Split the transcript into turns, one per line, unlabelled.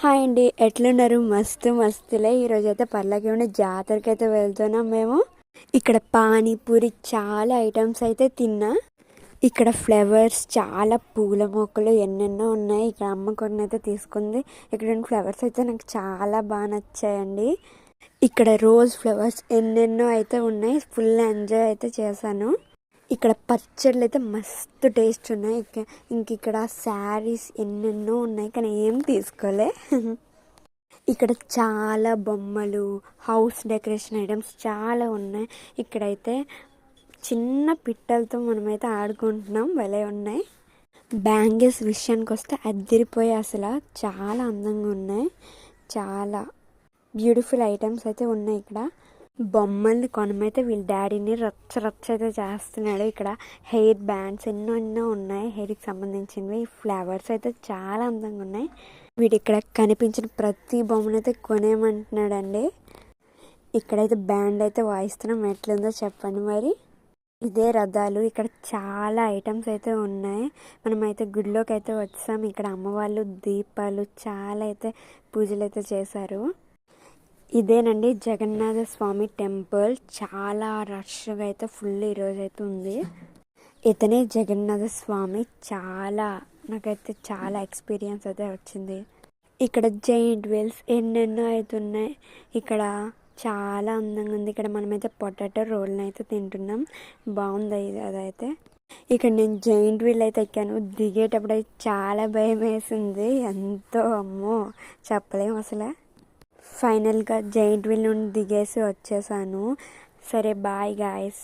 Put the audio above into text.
Hi అండి, ఎట్లున్నారు? మస్తులే. ఈరోజైతే పర్లాకేమిడి జాతరకి అయితే వెళ్తున్నాం మేము. ఇక్కడ పానీపూరి చాలా ఐటమ్స్ అయితే తిన్నా. ఇక్కడ ఫ్లవర్స్, చాలా పూల మొక్కలు ఎన్నెన్నో ఉన్నాయి. ఇక్కడ అమ్మ కొన్ని అయితే తీసుకుంది. ఇక్కడ ఫ్లవర్స్ అయితే నాకు చాలా బాగా నచ్చాయండి. ఇక్కడ రోజ్ ఫ్లవర్స్ ఎన్నెన్నో అయితే ఉన్నాయి. ఫుల్ ఎంజాయ్ అయితే చేశాను. ఇక్కడ పచ్చళ్ళు అయితే మస్తు టేస్ట్ ఉన్నాయి. ఇక్కడ శారీస్ ఎన్నెన్నో ఉన్నాయి, కానీ ఏం తీసుకోలే. ఇక్కడ చాలా బొమ్మలు, హౌస్ డెకరేషన్ ఐటమ్స్ చాలా ఉన్నాయి. ఇక్కడైతే చిన్న పిట్టలతో మనమైతే ఆడుకుంటున్నాం, భలే ఉన్నాయి. బ్యాంగిల్స్ విషయానికి వస్తే అదిరిపోయి అసలు చాలా అందంగా ఉన్నాయి. చాలా బ్యూటిఫుల్ ఐటమ్స్ అయితే ఉన్నాయి. ఇక్కడ బొమ్మల్ని కొనమైతే వీళ్ళ డాడీని రచ్చ అయితే చేస్తున్నాడు. ఇక్కడ హెయిర్ బ్యాండ్స్ ఎన్నో ఉన్నాయి, హెయిర్కి సంబంధించినవి. ఫ్లవర్స్ అయితే చాలా అందంగా ఉన్నాయి. వీడు ఇక్కడ కనిపించిన ప్రతి బొమ్మనైతే కొనేయమంటున్నాడండి. ఇక్కడైతే బ్యాండ్ అయితే వాయిస్తున్నాం, ఎట్లుందో చెప్పండి మరి. ఇదే రథాలు. ఇక్కడ చాలా ఐటమ్స్ అయితే ఉన్నాయి. మనమైతే గుడిలోకి అయితే వచ్చాం. ఇక్కడ అమ్మవాళ్ళు దీపాలు చాలా అయితే పూజలు అయితే చేశారు. ఇదేనండి జగన్నాథ స్వామి టెంపుల్. చాలా రష్గా అయితే ఫుల్ ఈరోజు అయితే ఉంది. ఇతనే జగన్నాథ స్వామి. నాకైతే చాలా ఎక్స్పీరియన్స్ అయితే వచ్చింది. ఇక్కడ జైంట్ వీల్స్ ఎన్నెన్నో అయితే ఉన్నాయి. ఇక్కడ చాలా అందంగా ఉంది. ఇక్కడ మనమైతే పొటాటో రోల్ని అయితే తింటున్నాం, బాగుంది అదైతే. ఇక్కడ నేను జైంట్ వీల్ అయితే ఎక్కాను. దిగేటప్పుడు అయితే చాలా భయం వేసింది, ఎంతో అమ్మో చెప్పలేము అసలు. ఫైనల్గా జైంట్ వీల్ నుండి దిగేసి వచ్చేసాను. సరే బాయ్ గాయస్.